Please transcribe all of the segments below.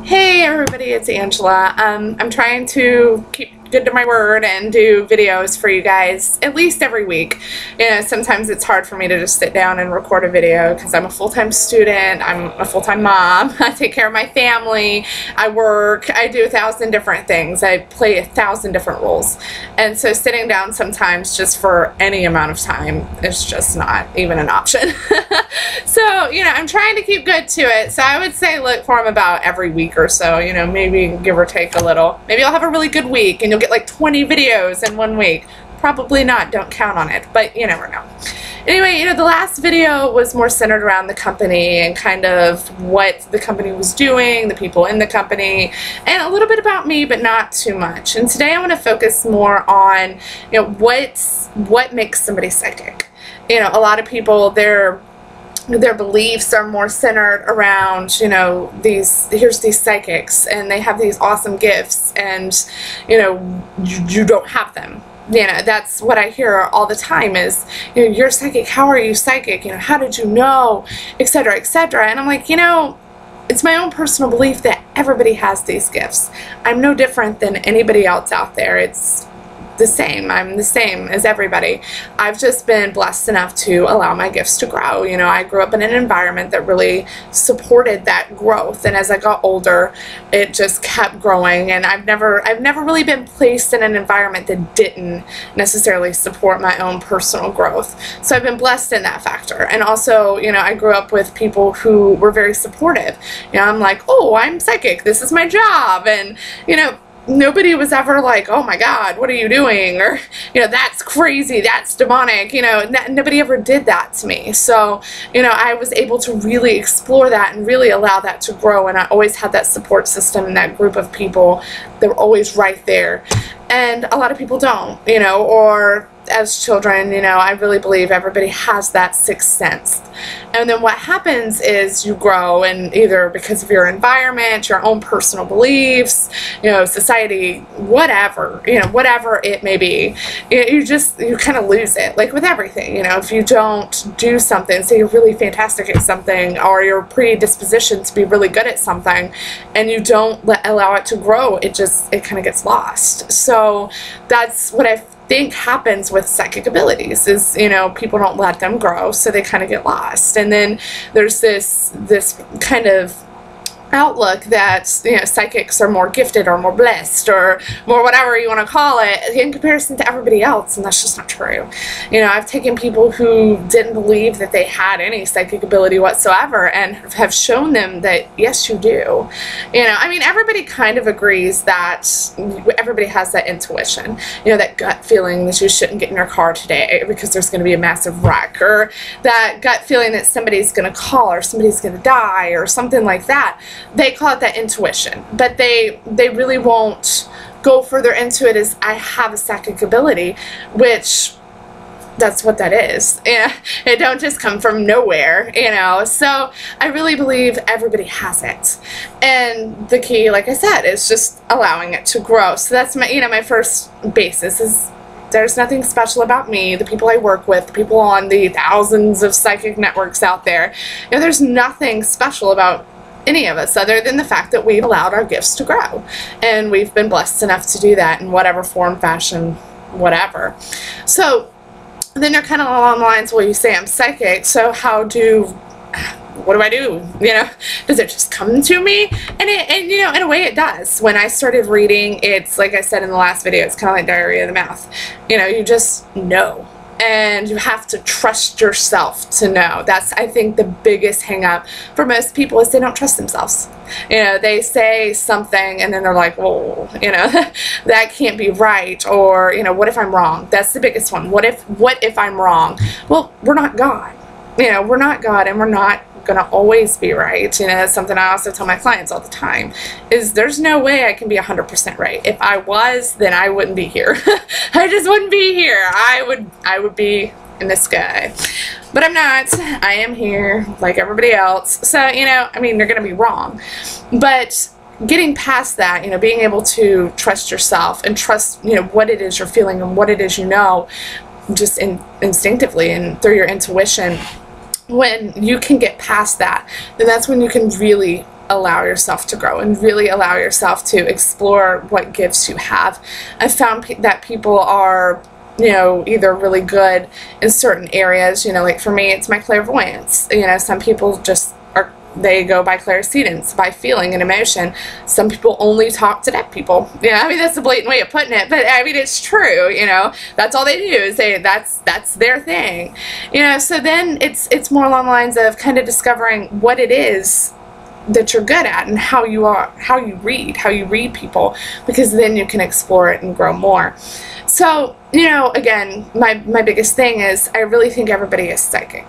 Hey everybody, it's Angela. I'm trying to keep good to my word and do videos for you guys at least every week. You know, sometimes it's hard for me to just sit down and record a video because I'm a full-time student, I'm a full-time mom, I take care of my family, I work, I do 1,000 different things, I play 1,000 different roles. And so sitting down sometimes just for any amount of time is just not even an option. So, you know, I'm trying to keep good to it. So I would say look for them about every week or so, you know, maybe give or take a little. Maybe I'll have a really good week and you'll get like 20 videos in 1 week. Probably not, don't count on it, but you never know. Anyway, you know, the last video was more centered around the company and kind of what the company was doing, the people in the company, and a little bit about me, but not too much. And today I want to focus more on, you know, what makes somebody psychic. You know, a lot of people, their beliefs are more centered around, you know, here's these psychics and they have these awesome gifts and, you know, you don't have them. You know, that's what I hear all the time is, you know, you're psychic, how are you psychic? You know, how did you know? Etc., etc. And I'm like, you know, it's my own personal belief that everybody has these gifts. I'm no different than anybody else out there. It's the same. I'm the same as everybody. I've just been blessed enough to allow my gifts to grow. You know, I grew up in an environment that really supported that growth, and as I got older, it just kept growing. And I've never really been placed in an environment that didn't necessarily support my own personal growth. So I've been blessed in that factor. And also, you know, I grew up with people who were very supportive. You know, I'm like, oh, I'm psychic. This is my job, and you know, nobody was ever like, oh my God, what are you doing? Or, you know, that's crazy, that's demonic. You know, nobody ever did that to me. So, you know, I was able to really explore that and really allow that to grow. And I always had that support system and that group of people that were always right there. And a lot of people don't, you know, or as children, you know, I really believe everybody has that sixth sense. And then what happens is you grow, and either because of your environment, your own personal beliefs, you know, society, whatever, you know, whatever it may be, you kind of lose it. Like with everything, you know, if you don't do something, say you're really fantastic at something, or you're predispositioned to be really good at something, and you don't allow it to grow, it kind of gets lost. So that's what I think happens with psychic abilities is, you know, people don't let them grow, so they kind of get lost. And then there's this kind of outlook that, you know, psychics are more gifted or more blessed or more whatever you want to call it in comparison to everybody else, and that's just not true. You know, I've taken people who didn't believe that they had any psychic ability whatsoever and have shown them that yes, you do. You know, I mean, everybody kind of agrees that everybody has that intuition, you know, that gut feeling that you shouldn't get in your car today because there's going to be a massive wreck, or that gut feeling that somebody's going to call or somebody's going to die or something like that. They call it that intuition, but they really won't go further into it as I have a psychic ability, which that's what that is. Yeah, it don't just come from nowhere, you know. So I really believe everybody has it, and the key, like I said, is just allowing it to grow. So that's my, you know, my first basis is there's nothing special about me, the people I work with, the people on the thousands of psychic networks out there. You know, there's nothing special about any of us other than the fact that we've allowed our gifts to grow, and we've been blessed enough to do that in whatever form, fashion, whatever. So then they're kind of along the lines, well, you say I'm psychic, so what do I do? You know, does it just come to me? And you know, in a way it does. When I started reading, it's like I said in the last video, it's kind of like diarrhea of the mouth. You know, you just know. And you have to trust yourself to know. That's, I think, the biggest hang up for most people is they don't trust themselves. You know, they say something and then they're like, whoa, you know, that can't be right. Or, you know, what if I'm wrong? That's the biggest one. What if I'm wrong? Well, we're not God. You know, we're not God, and we're not going to always be right. You know, that's something I also tell my clients all the time, is there's no way I can be 100% right. If I was, then I wouldn't be here. I just wouldn't be here. I would be in the sky. But I'm not. I am here like everybody else. So, you know, I mean, they're going to be wrong. But getting past that, you know, being able to trust yourself and trust, you know, what it is you're feeling and what it is you know, just instinctively and through your intuition, when you can get past that, then that's when you can really allow yourself to grow and really allow yourself to explore what gifts you have. I've found that people are, you know, either really good in certain areas, you know, like for me, it's my clairvoyance. You know, some people just they go by clairsentience, by feeling and emotion. Some people only talk to dead people. Yeah, I mean, that's a blatant way of putting it, but I mean, it's true, you know. That's all they do is that's their thing. You know, so then it's more along the lines of kind of discovering what it is that you're good at and how you read people, because then you can explore it and grow more. So, you know, again, my biggest thing is I really think everybody is psychic.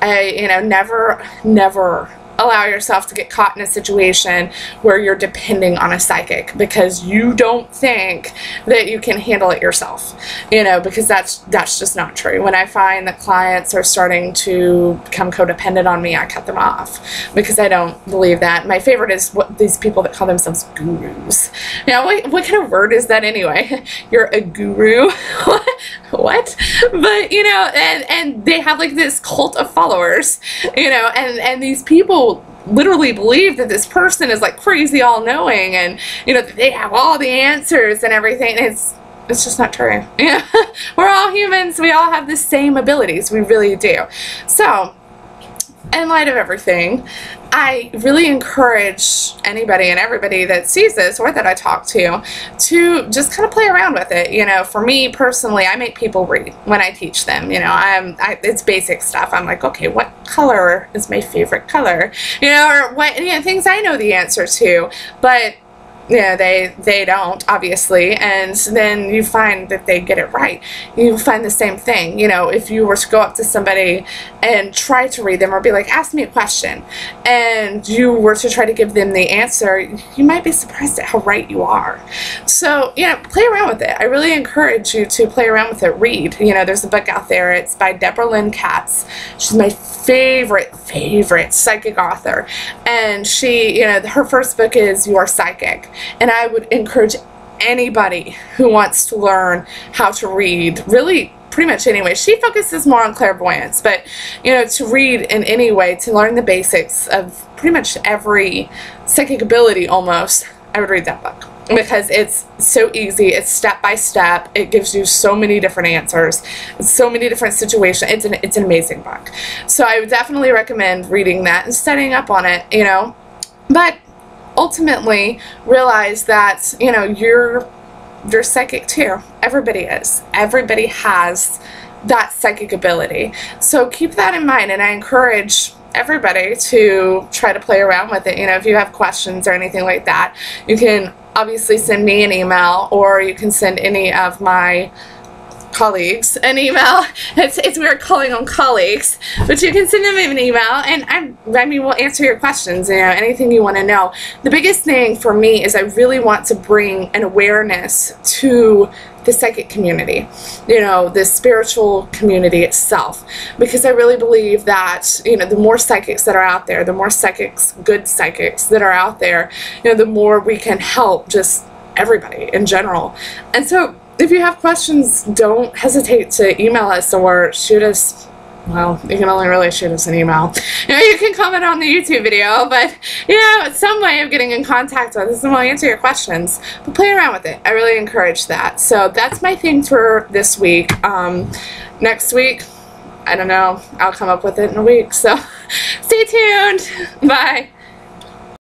You know, never allow yourself to get caught in a situation where you're depending on a psychic because you don't think that you can handle it yourself, you know, because that's just not true. When I find that clients are starting to become codependent on me, I cut them off because I don't believe that. My favorite is what these people that call themselves gurus. You know, what kind of word is that anyway? You're a guru? What? But, you know, and they have like this cult of followers, you know, and these people literally believe that this person is like crazy all-knowing and, you know, that they have all the answers and everything. It's just not true. Yeah. We're all humans. We all have the same abilities. We really do. So, in light of everything, I really encourage anybody and everybody that sees this or that I talk to just kind of play around with it. You know, for me personally, I make people read when I teach them. You know, it's basic stuff. I'm like, okay, what color is my favorite color? You know, or what, you know, things I know the answer to, but yeah, they don't, obviously, and then you find that they get it right. You find the same thing, you know, if you were to go up to somebody and try to read them or be like, ask me a question, and you were to try to give them the answer, you might be surprised at how right you are. So, you know, play around with it. I really encourage you to play around with it. Read. You know, there's a book out there. It's by Deborah Lynn Katz. She's my favorite psychic author, and she, you know, her first book is You're Psychic. And I would encourage anybody who wants to learn how to read, really pretty much anyway. She focuses more on clairvoyance, but, you know, to read in any way, to learn the basics of pretty much every psychic ability almost, I would read that book. Because it's so easy, it's step by step, it gives you so many different answers, so many different situations. It's an amazing book. So I would definitely recommend reading that and studying up on it, you know. But ultimately realize that, you know, you're psychic too. Everybody is. Everybody has that psychic ability. So keep that in mind, and I encourage everybody to try to play around with it. You know, if you have questions or anything like that, you can obviously send me an email, or you can send any of my colleagues an email. It's weird calling them colleagues, but you can send them an email, and I mean, we'll answer your questions, you know, anything you want to know. The biggest thing for me is I really want to bring an awareness to the psychic community, you know, the spiritual community itself, because I really believe that, you know, the more psychics that are out there, the more psychics, good psychics that are out there, you know, the more we can help just everybody in general. And so if you have questions, don't hesitate to email us or shoot us. Well, you can only really shoot us an email. You know, you can comment on the YouTube video, but, you know, it's some way of getting in contact with us, and we'll answer your questions. But play around with it. I really encourage that. So that's my thing for this week. Next week, I don't know. I'll come up with it in a week. So stay tuned. Bye.